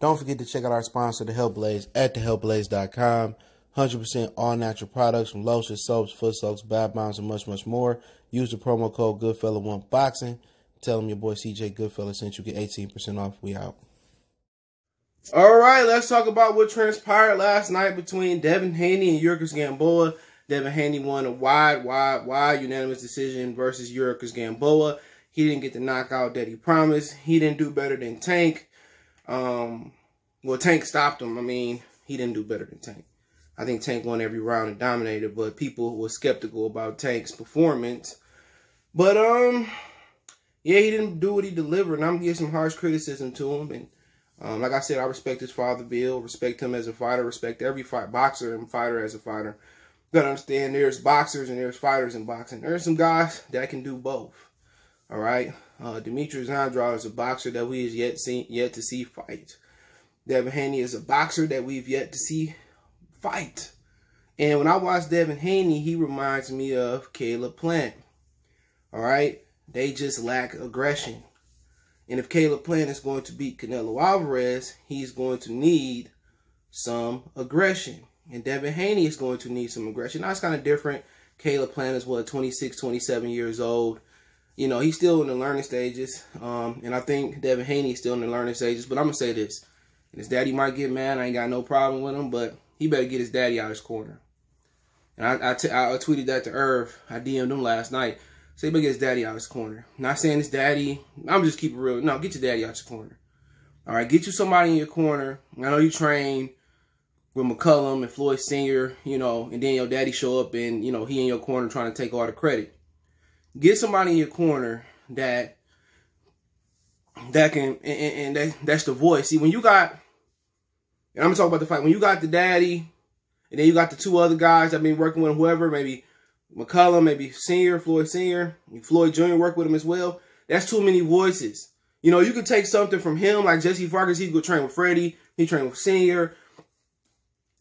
Don't forget to check out our sponsor, The Health Blaze, at thehealthblaze.com. 100% all natural products from lotions, soaps, foot soaks, bath bombs, and much, much more. Use the promo code Goodfella1Boxing. Tell them your boy CJ Goodfella sent you. Get 18% off. We out. All right, let's talk about what transpired last night between Devin Haney and Yurkois Gamboa. Devin Haney won a wide unanimous decision versus Yurkois Gamboa. He didn't get the knockout that he promised. He didn't do better than Tank. Well, Tank stopped him. I mean, he didn't do better than Tank. I think Tank won every round and dominated, but people were skeptical about Tank's performance. But, yeah, he didn't do what he delivered, and I'm going to give some harsh criticism to him. And like I said, I respect his father, Bill, respect him as a fighter, respect every boxer and fighter as a fighter. You got to understand there's boxers and there's fighters in boxing. There's some guys that can do both, all right? Demetrius Andrade is a boxer that we have yet to see fight. Devin Haney is a boxer that we've yet to see fight. And when I watch Devin Haney, he reminds me of Caleb Plant. All right? They just lack aggression. And if Caleb Plant is going to beat Canelo Alvarez, he's going to need some aggression. And Devin Haney is going to need some aggression. Now, it's kind of different. Caleb Plant is, what, 26, 27 years old. You know, he's still in the learning stages. And I think Devin Haney is still in the learning stages. But I'm going to say this. His daddy might get mad. I ain't got no problem with him. But he better get his daddy out of his corner. And I tweeted that to Irv. I DM'd him last night. So he better get his daddy out of his corner. Not saying his daddy. I'm just keeping it real. No, get your daddy out your corner. All right, get you somebody in your corner. I know you train with McCullum and Floyd Senior, you know, and then your daddy show up and, you know, he in your corner trying to take all the credit. Get somebody in your corner that can, and that's the voice. See, when you got, and I'm going to talk about the fight, when you got the daddy, and then you got the two other guys that been working with him, whoever, maybe McCullum, maybe Senior, Floyd Senior, Floyd Jr. work with him as well. That's too many voices. You know, you could take something from him, like Jesse Vargas, he could train with Freddie, he trained with Senior,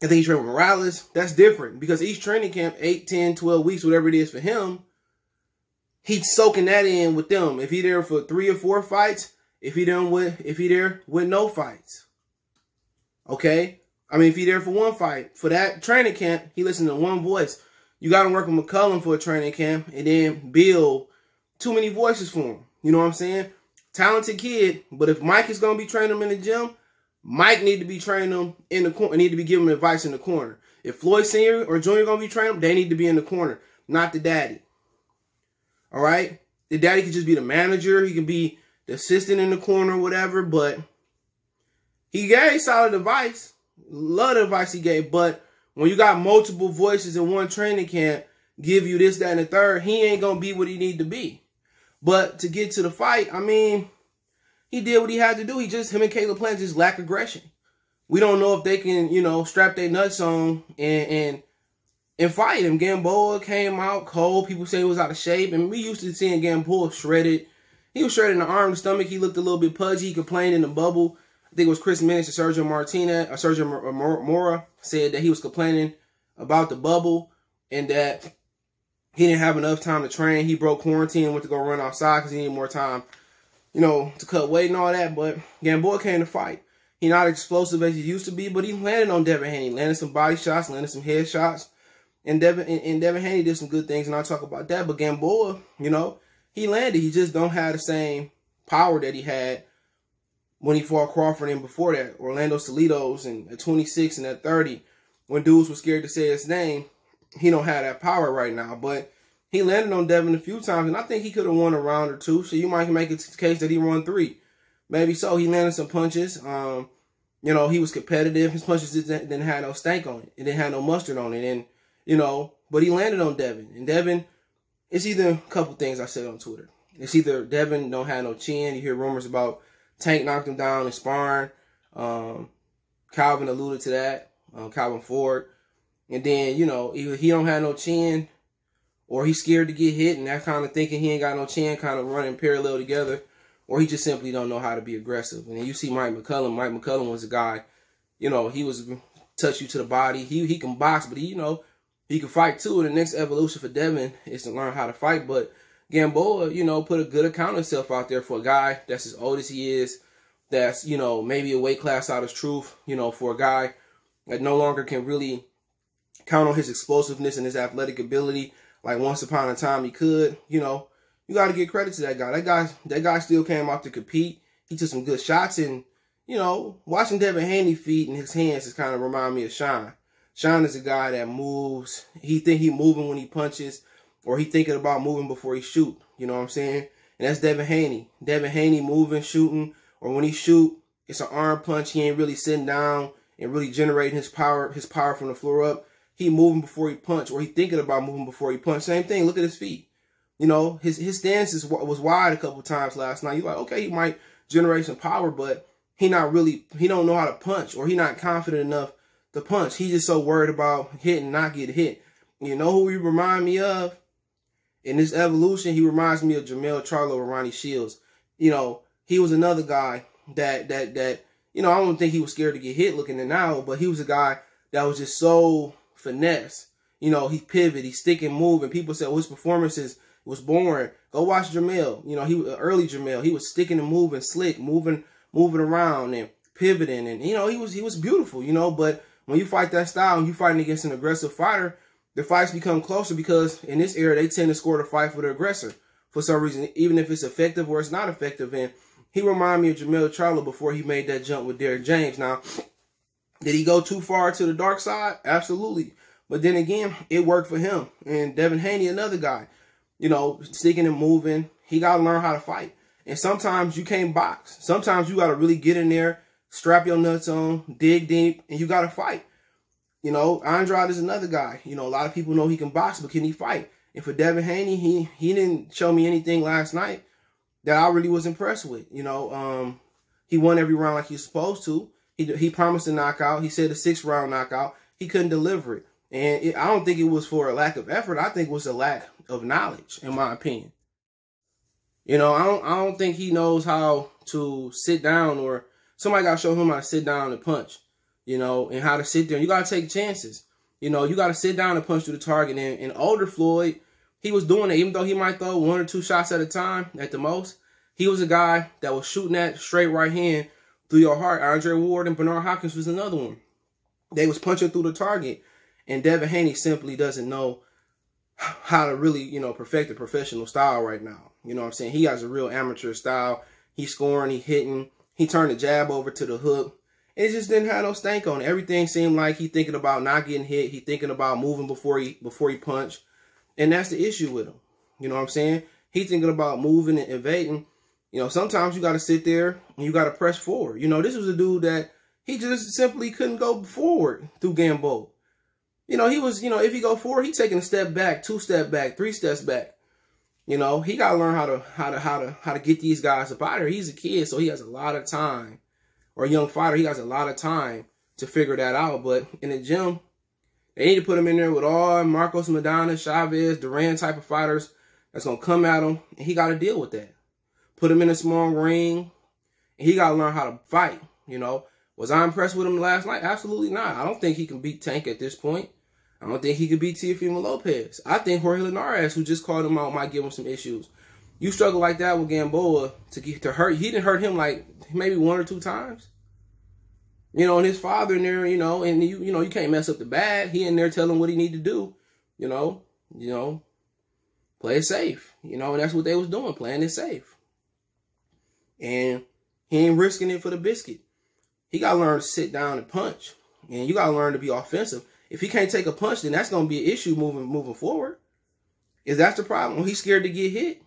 I think he trained with Morales. That's different, because each training camp, 8, 10, 12 weeks, whatever it is for him, he's soaking that in with them. If he there for 3 or 4 fights, if he there with no fights. Okay? I mean, if he there for 1 fight, for that training camp, he listened to one voice. You got to work with McCullum for a training camp and then build too many voices for him. You know what I'm saying? Talented kid, but if Mike is going to be training him in the gym, Mike need to be training him in the corner, need to be giving him advice in the corner. If Floyd Senior or Junior going to be training him, they need to be in the corner, not the daddy. All right? The daddy could just be the manager. He can be the assistant in the corner or whatever, but he gave solid advice. Love the advice he gave, but when you got multiple voices in one training camp, give you this, that, and the third, he ain't going to be what he need to be. But to get to the fight, I mean, he did what he had to do. Him and Caleb Plant just lack aggression. We don't know if they can, you know, strap their nuts on and fight him. Gamboa came out cold. People say he was out of shape. And we used to seeing Gamboa shredded. He was shredded in the arm and stomach. He looked a little bit pudgy. He complained in the bubble. I think it was Chris Minnick or Sergio Mora said that he was complaining about the bubble and that he didn't have enough time to train. He broke quarantine and went to go run outside because he needed more time, you know, to cut weight and all that. But Gamboa came to fight. He's not explosive as he used to be, but he landed on Devin Haney. Landed some body shots, landed some head shots. And Devin Haney did some good things, and I'll talk about that. But Gamboa, you know, he landed. He just don't have the same power that he had when he fought Crawford and before that, Orlando Salidos and at 26 and at 30, when dudes were scared to say his name, he don't have that power right now. But he landed on Devin a few times, and I think he could have won a round or 2. So you might make a case that he won 3. Maybe so. He landed some punches. You know, he was competitive. His punches didn't have no stank on it. It didn't have no mustard on it. And, you know, but he landed on Devin. And Devin, it's either a couple things I said on Twitter. It's either Devin don't have no chin. You hear rumors about Tank knocked him down in sparring. Calvin alluded to that. Calvin Ford. And then, you know, either he don't have no chin or he's scared to get hit and that kind of thinking he ain't got no chin kind of running parallel together, or he just simply don't know how to be aggressive. And then you see Mike McCullum. Mike McCullum was a guy, you know, he was touch you to the body. He can box, but he, you know, he can fight too. And the next evolution for Devin is to learn how to fight. But Gamboa, you know, put a good account of himself out there for a guy that's as old as he is, that's, you know, maybe a weight class out of truth, you know, for a guy that no longer can really count on his explosiveness and his athletic ability like once upon a time he could. You know, you got to give credit to that guy. That guy still came out to compete. He took some good shots, and, you know, watching Devin Haney feet and his hands is kind of remind me of Sean. Sean is a guy that moves. He think he moving when he punches, or he thinking about moving before he shoot. You know what I'm saying? And that's Devin Haney. Devin Haney moving, shooting, or when he shoot, it's an arm punch. He ain't really sitting down and really generating his power from the floor up. He moving before he punch, or he thinking about moving before he punch. Same thing. Look at his feet. You know, his stance was wide a couple times last night. You're like, okay, he might generate some power, but he don't know how to punch, or he not confident enough to punch. He's just so worried about hitting, not get hit. You know who he remind me of? In this evolution, he reminds me of Jamel Charlo or Ronnie Shields. You know, he was another guy that you know, I don't think he was scared to get hit looking at now, but he was a guy that was just so finesse. You know, he pivot, he stick and move, and people said, well, his performances was boring. Go watch Jamel. You know, he was early Jamel. He was sticking and moving, slick, moving around and pivoting, and, you know, he was beautiful, you know. But when you fight that style and you fighting against an aggressive fighter, the fights become closer, because in this era they tend to score the fight for the aggressor for some reason, even if it's effective or it's not effective. And he reminded me of Jamel Charlo before he made that jump with Derrick James. Now, did he go too far to the dark side? Absolutely. But then again, it worked for him. And Devin Haney, another guy, you know, sticking and moving. He got to learn how to fight. And sometimes you can't box. Sometimes you got to really get in there, strap your nuts on, dig deep, and you got to fight. You know, Andrade is another guy. You know, a lot of people know he can box, but can he fight? And for Devin Haney, he didn't show me anything last night that I really was impressed with. You know, he won every round like he's supposed to. He promised a knockout. He said a 6-round knockout. He couldn't deliver it. And I don't think it was for a lack of effort. I think it was a lack of knowledge, in my opinion. You know, I don't think he knows how to sit down, or somebody got to show him how to sit down and punch, you know, and how to sit there. You got to take chances. You know, you got to sit down and punch through the target. And older Floyd, he was doing it, even though he might throw 1 or 2 shots at a time at the most. He was a guy that was shooting that straight right hand through your heart. Andre Ward and Bernard Hopkins was another one. They was punching through the target. And Devin Haney simply doesn't know how to really, you know, perfect a professional style right now. You know what I'm saying? He has a real amateur style. He's scoring, he's hitting. He turned the jab over to the hook. And it just didn't have no stank on it. Everything seemed like he thinking about not getting hit. He thinking about moving before he punch. And that's the issue with him. You know what I'm saying? He thinking about moving and evading. You know, sometimes you got to sit there and you got to press forward. You know, this was a dude that he just simply couldn't go forward through Gamboa. You know, he was, you know, if he go forward, he taking a step back, 2 steps back, 3 steps back. You know, he got to learn how to get these guys up out of here. He's a kid, so he has a lot of time, or a young fighter, he has a lot of time to figure that out. But in the gym, they need to put him in there with all Marcos Maidana, Chavez, Duran type of fighters that's going to come at him, and he got to deal with that. Put him in a small ring, and he got to learn how to fight, you know. Was I impressed with him last night? Absolutely not. I don't think he can beat Tank at this point. I don't think he could beat Teofimo Lopez. I think Jorge Linares, who just called him out, might give him some issues. You struggle like that with Gamboa to hurt. He didn't hurt him like maybe 1 or 2 times. You know, and his father in there, you know, and you know, you can't mess up the bag. He in there telling him what he need to do. You know, play it safe. You know, and that's what they was doing, playing it safe. And he ain't risking it for the biscuit. He got to learn to sit down and punch. And you got to learn to be offensive. If he can't take a punch, then that's going to be an issue moving forward. Is that the problem? When he's scared to get hit?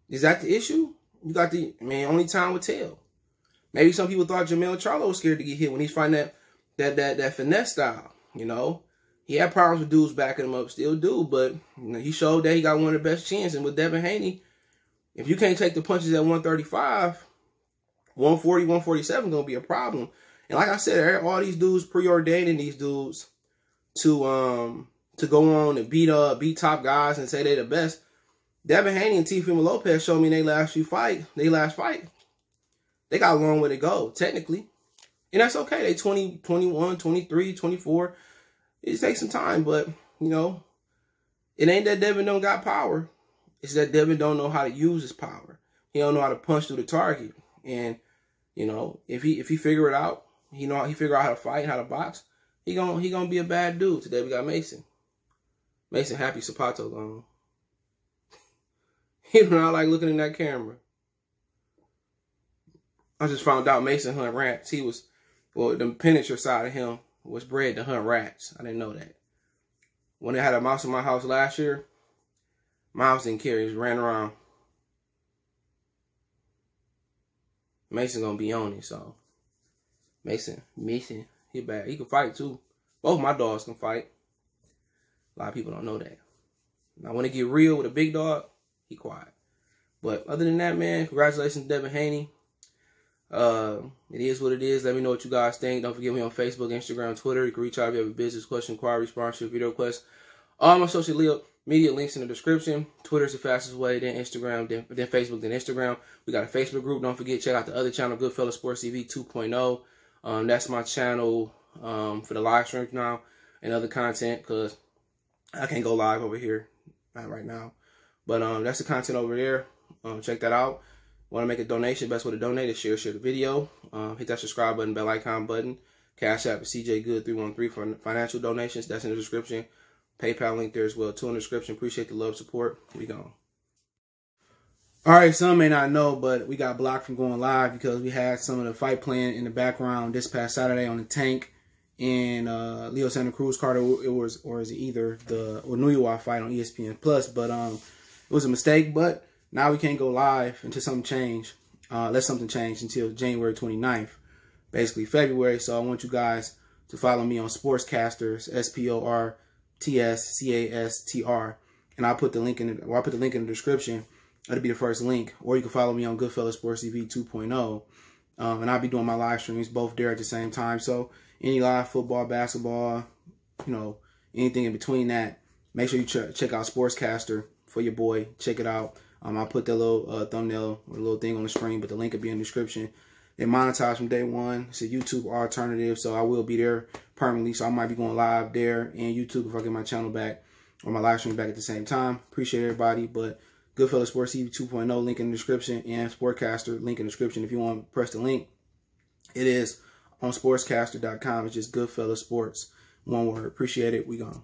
Is that the issue? You got the, man, only time will tell. Maybe some people thought Jamel Charlo was scared to get hit when he's fighting that finesse style, you know. He had problems with dudes backing him up, still do, but you know, he showed that he got one of the best chins. And with Devin Haney, if you can't take the punches at 135, 140, 147 going to be a problem. And like I said, all these dudes preordaining these dudes to go on and beat top guys and say they're the best. Devin Haney and Teofimo Lopez showed me in their last fight, they got a long way to go, technically. And that's okay. They 20, 21, 23, 24. It takes some time, but, you know, it ain't that Devin don't got power. It's that Devin don't know how to use his power. He don't know how to punch through the target. And, You know, if he figure it out, he figure out how to fight, how to box, he gonna be a bad dude. Today we got Mason. Mason happy Sapato gone. He do not like looking in that camera. I just found out Mason hunt rats. He was, well, the miniature side of him was bred to hunt rats. I didn't know that. When they had a mouse in my house last year, my house didn't care. He just ran around. Mason gonna be on it, so. Mason, he bad. He can fight too. Both my dogs can fight. A lot of people don't know that. Now, when it get real with a big dog, he quiet. But other than that, man, congratulations to Devin Haney. It is what it is. Let me know what you guys think. Don't forget me on Facebook, Instagram, Twitter. You can reach out if you have a business question, inquiry, sponsorship, video request. All my social media links in the description. Twitter's the fastest way, then Instagram, then Facebook, then Instagram. We got a Facebook group. Don't forget, check out the other channel, Goodfellas Sports TV 2.0. That's my channel for the live streams now and other content, because I can't go live over here right now. But that's the content over there. Check that out. Want to make a donation? Best way to donate is share the video. Hit that subscribe button, bell icon button. Cash App is CJGood313 for financial donations. That's in the description. PayPal link there as well, too, in the description. Appreciate the love, support. We gone. All right, some may not know, but we got blocked from going live because we had some of the fight playing in the background this past Saturday on the Tank and Leo Santa Cruz Carter. It was, or is it either the Yurkois fight on ESPN Plus? But it was a mistake. But now we can't go live until something change. Let something change until January 29th, basically February. So I want you guys to follow me on Sportscasters, SportsCastr, and I'll put the link in. I'll put the link in the description. That'll be the first link. Or you can follow me on Goodfellas Sports TV 2.0, and I'll be doing my live streams both there at the same time. So any live football, basketball, you know, anything in between that, make sure you check out Sportscaster for your boy. Check it out. I'll put that little thumbnail or little thing on the screen, but the link will be in the description. They monetize from day one. It's a YouTube alternative, so I will be there permanently. So I might be going live there and YouTube if I get my channel back or my live stream back at the same time. Appreciate everybody. But Goodfellas Sports TV 2.0, link in the description, and Sportcaster, link in the description. If you want to press the link, it is on sportscaster.com. It's just Goodfellas Sports, one word. Appreciate it. We gone.